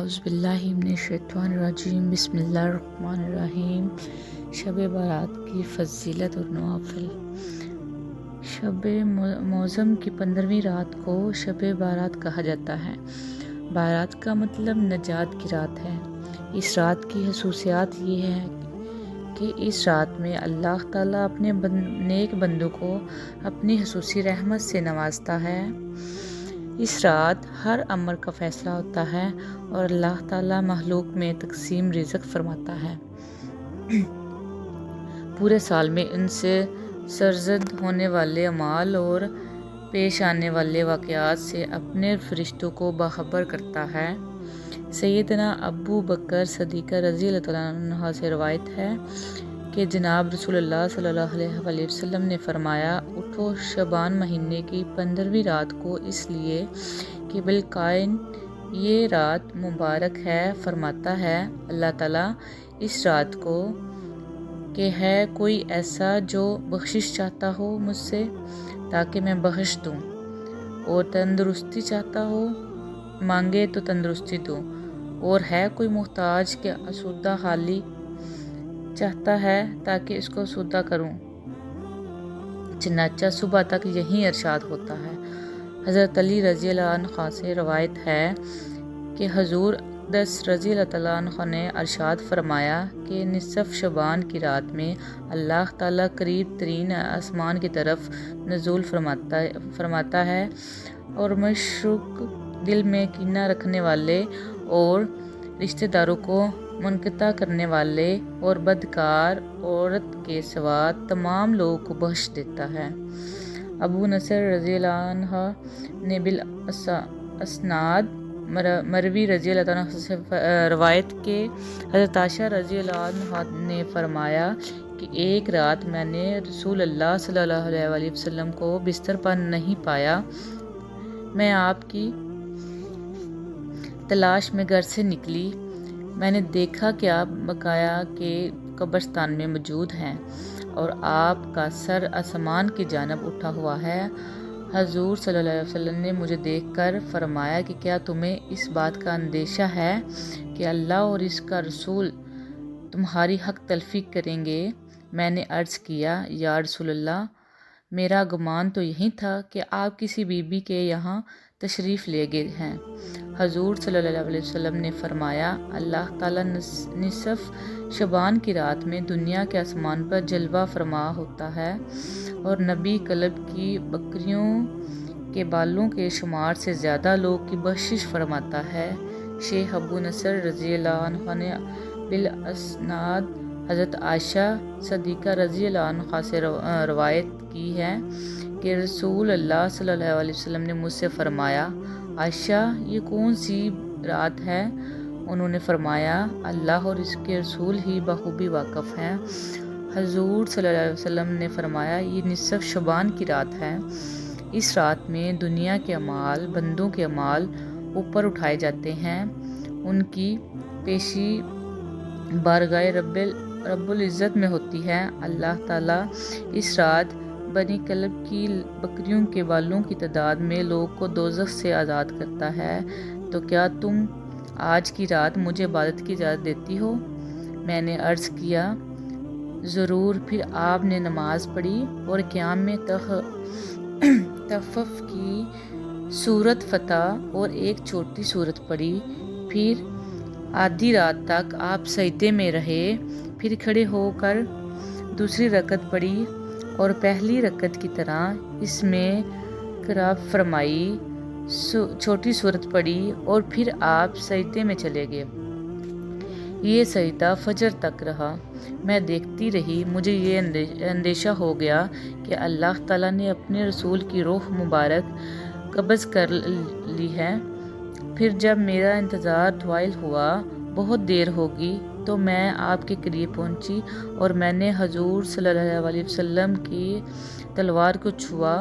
اعوذ باللہ من الشیطان الرجیم بسم اللہ الرحمن الرحیم۔ شب بارات کی فضیلت اور نوافل۔ شب معظم کی 15ویں رات کو شب بارات کہا جاتا ہے۔ بارات کا مطلب نجات کی رات ہے۔ اس رات کی خصوصیات یہ ہے کہ اس رات میں اللہ تعالیٰ اپنے نیک بندوں کو اپنی خصوصی رحمت سے نوازتا ہے۔ اس رات ہر امر کا فیصلہ ہوتا ہے اور اللہ تعالیٰ مخلوق میں تقسیم رزق فرماتا ہے۔ پورے سال میں ان سے سرزد ہونے والے اعمال اور پیش آنے والے واقعات سے اپنے فرشتوں کو باخبر کرتا ہے۔ سیدنا ابو بکر صدیقہ رضی اللہ عنہ سے روایت ہے کہ جناب رسول اللہ صلی اللہ علیہ وسلم نے فرمایا، اٹھو شعبان مہینے کی 15ویں رات کو اس لیے کہ بالکائن یہ رات مبارک ہے۔ فرماتا ہے اللہ تعالیٰ اس رات کو کہ ہے کوئی ایسا جو بخشش چاہتا ہو مجھ سے تاکہ میں بخش دوں، اور تندرستی چاہتا ہو مانگے تو تندرستی دوں، اور ہے کوئی محتاج کہ آسودہ حالی چاہتا ہے تاکہ اس کو آسودہ کروں۔ چنانچہ صبح تک یہی ارشاد ہوتا ہے۔ حضرت علی رضی اللہ عنہ سے روایت ہے کہ حضور اقدس رضی اللہ عنہ نے ارشاد فرمایا کہ نصف شعبان کی رات میں اللہ تعالیٰ قریب ترین آسمان کی طرف نزول فرماتا ہے اور مشرق دل میں کینہ رکھنے والے اور رشتہ داروں کو منقطع کرنے والے اور بدکار عورت کے سوا تمام لوگوں کو بخش دیتا ہے۔ ابو نصر رضی اللہ عنہ نے بالاسناد مروی رضی اللہ عنہ سے روایت کہ حضرت عائشہ رضی اللہ عنہ نے فرمایا کہ ایک رات میں نے رسول اللہ صلی اللہ علیہ وسلم کو بستر پر نہیں پایا۔ میں آپ کی تلاش میں گھر سے نکلی۔ میں نے دیکھا کہ آپ بقایا کے قبرستان میں موجود ہیں اور آپ کا سر آسمان کی جانب اٹھا ہوا ہے۔ حضور صلی اللہ علیہ وسلم نے مجھے دیکھ کر فرمایا کہ کیا تمہیں اس بات کا اندیشہ ہے کہ اللہ اور اس کا رسول تمہاری حق تلفی کریں گے؟ میں نے عرض کیا، یا رسول اللہ، میرا گمان تو یہی تھا کہ آپ کسی بی بی کے یہاں تشریف لے گئے ہیں۔ حضور صلی اللہ علیہ وسلم نے فرمایا، اللہ تعالیٰ نصف شعبان کی رات میں دنیا کے آسمان پر جلوہ فرما ہوتا ہے اور نبی کلب کی بکریوں کے بالوں کے شمار سے زیادہ لوگ کی بخشش فرماتا ہے۔ شیخ ابو نصر رضی اللہ عنہ نے بالاسناد حضرت عائشہ صدیقہ رضی اللہ عنہ سے روایت کی ہے کہ رسول اللہ صلی اللہ علیہ وسلم نے مجھ سے فرمایا، عائشہ یہ کون سی رات ہے؟ انہوں نے فرمایا، اللہ اور اس کے رسول ہی بخوبی واقف ہیں۔ حضور صلی اللہ علیہ وسلم نے فرمایا، یہ نصف شعبان کی رات ہے۔ اس رات میں دنیا کے اعمال، بندوں کے اعمال اوپر اٹھائے جاتے ہیں، ان کی پیشی بارگاہ رب العزت میں ہوتی ہے۔ اللہ تعالیٰ اس رات بنی کلب کی بکریوں کے بالوں کی تعداد میں لوگ کو دوزخ سے آزاد کرتا ہے۔ تو کیا تم آج کی رات مجھے عبادت کی اجازت دیتی ہو؟ میں نے عرض کیا، ضرور۔ پھر آپ نے نماز پڑھی اور قیام میں تخفف کی سورۃ فتح اور ایک چھوٹی سورت پڑھی۔ پھر آدھی رات تک آپ سجدے میں رہے، پھر کھڑے ہو کر دوسری رکعت پڑھی اور پہلی رکعت کی طرح اس میں قرات فرمائی، چھوٹی سورت پڑھی اور پھر آپ سجدے میں چلے گئے۔ یہ سجدہ فجر تک رہا۔ میں دیکھتی رہی، مجھے یہ اندیشہ ہو گیا کہ اللہ تعالیٰ نے اپنے رسول کی روح مبارک قبض کر لی ہے۔ پھر جب میرا انتظار طویل ہوا، بہت دیر ہوگی، تو میں آپ کے قریب پہنچی اور میں نے حضور صلی اللہ علیہ وسلم کی تلوار کو چھوا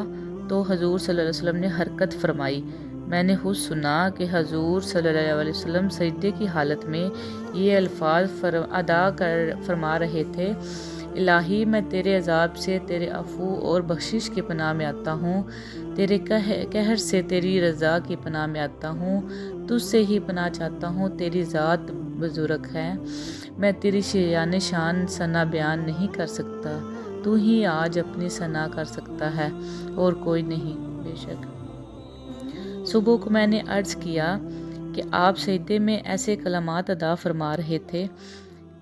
تو حضور صلی اللہ علیہ وسلم نے حرکت فرمائی۔ میں نے خود سنا کہ حضور صلی اللہ علیہ وسلم سجدے کی حالت میں یہ الفاظ ادا فرما رہے تھے، الہی میں تیرے عذاب سے تیرے عفو اور بخشش کی پناہ میں آتا ہوں، تیرے قہر سے تیری رضا کی پناہ میں آتا ہوں، تجھ سے ہی پناہ چاہتا ہوں، تیری ذات بزرگ ہے، میں تیری شایان شان ثنا بیان نہیں کر سکتا، تو ہی آج اپنی ثنا کر سکتا ہے اور کوئی نہیں۔ بے شک صبح کو میں نے عرض کیا کہ آپ سجدے میں ایسے کلمات ادا فرما رہے تھے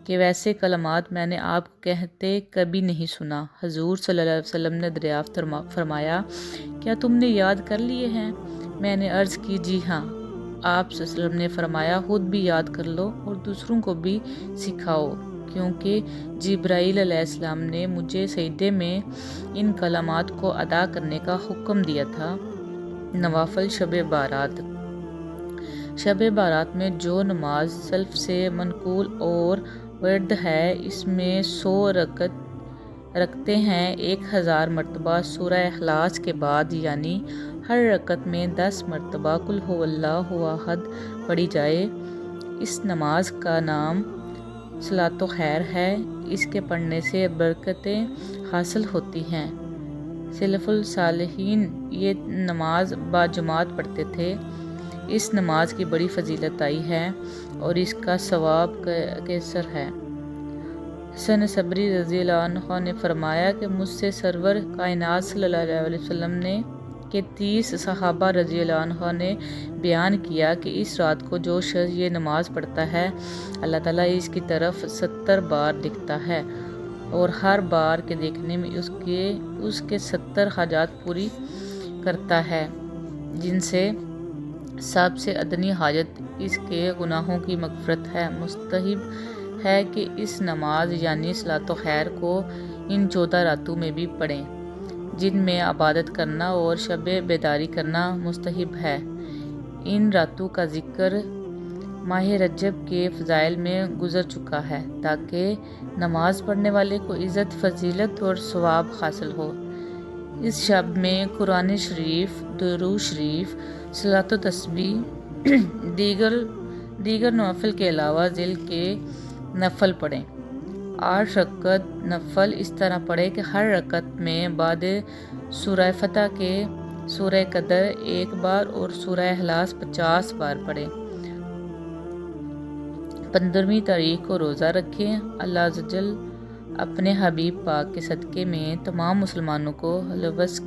کہ ویسے کلمات میں نے آپ کو کہتے کبھی نہیں سنا۔ حضور صلی اللہ علیہ وسلم نے دریافت فرمایا، کیا تم نے یاد کر لیے ہیں؟ میں نے عرض کی، جی ہاں۔ آپ صلی اللہ علیہ وسلم نے فرمایا، خود بھی یاد کر لو اور دوسروں کو بھی سکھاؤ، کیونکہ جبرائیل علیہ السلام نے مجھے سجدے میں ان کلمات کو ادا کرنے کا حکم دیا تھا۔ نوافل شب بارات۔ شب بارات میں جو نماز سلف سے منقول اور ورد ہے، اس میں 100 رکعت رکھتے ہیں، 1000 مرتبہ سورہ اخلاص کے بعد، یعنی ہر رکعت میں 10 مرتبہ قل هو اللہ احد پڑھی جائے۔ اس نماز کا نام صلاۃ خیر ہے، اس کے پڑھنے سے برکتیں حاصل ہوتی ہیں۔ سلف الصالحین یہ نماز باجماعت پڑھتے تھے۔ اس نماز کی بڑی فضیلت آئی ہے اور اس کا ثواب کثیر ہے۔ حسن صبری رضی اللہ عنہ نے فرمایا کہ مجھ سے سرور کائنات صلی اللہ علیہ وسلم نے کہ 30 صحابہ رضی اللہ عنہ نے بیان کیا کہ اس رات کو جو شخص یہ نماز پڑھتا ہے، اللہ تعالیٰ اس کی طرف 70 بار دیکھتا ہے اور ہر بار کے دیکھنے میں اس کے 70 حاجات پوری کرتا ہے، جن سے سب سے ادنی حاجت اس کے گناہوں کی مغفرت ہے۔ مستحب ہے کہ اس نماز یعنی صلاۃ خیر کو ان 14 راتوں میں بھی پڑھیں، جن میں عبادت کرنا اور شب بیداری کرنا مستحب ہے۔ ان راتوں کا ذکر ماہ رجب کے فضائل میں گزر چکا ہے، تاکہ نماز پڑھنے والے کو عزت، فضیلت اور ثواب حاصل ہو۔ اس شب میں قرآن شریف، درود شریف، صلاۃ و تسبیح، دیگر نوافل کے علاوہ ذیل کے نفل پڑھیں۔ 8 رکعت نفل اس طرح پڑھیں کہ ہر رکعت میں بعد سورہ فتح کے سورہ قدر 1 بار اور سورہ اخلاص 50 بار پڑھیں۔ 15ویں تاریخ کو روزہ رکھیں۔ اللہ عز و جل اپنے حبیب پاک کے صدقے میں تمام مسلمانوں کو خلوص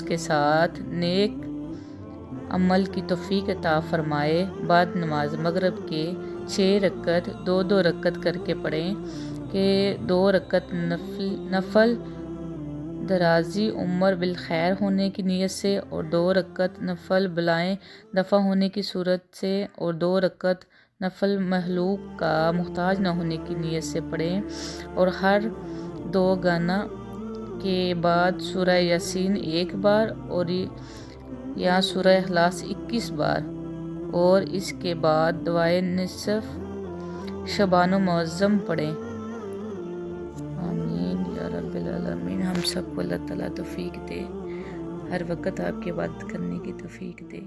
کے ساتھ نیک عمل کی توفیق عطا فرمائے۔ بعد نماز مغرب کے 6 رکعت 2 رکعت کر کے پڑھیں کہ 2 رکعت نفل درازی عمر بالخیر ہونے کی نیت سے اور 2 رکعت نفل بلائیں دفع ہونے کی صورت سے اور 2 رکعت نفل مہلوک کا محتاج نہ ہونے کی نیت سے پڑھیں، اور ہر 2 گانا کے بعد سورہ یاسین 1 بار اور یا سورہ اخلاص 21 بار، اور اس کے بعد دعائے نصف شبان و معظم پڑھیں۔ آمین یا رب العالمین۔ ہم سب کو اللہ تعالیٰ توفیق دے، ہر وقت آپ کی عبادت کرنے کی توفیق دے۔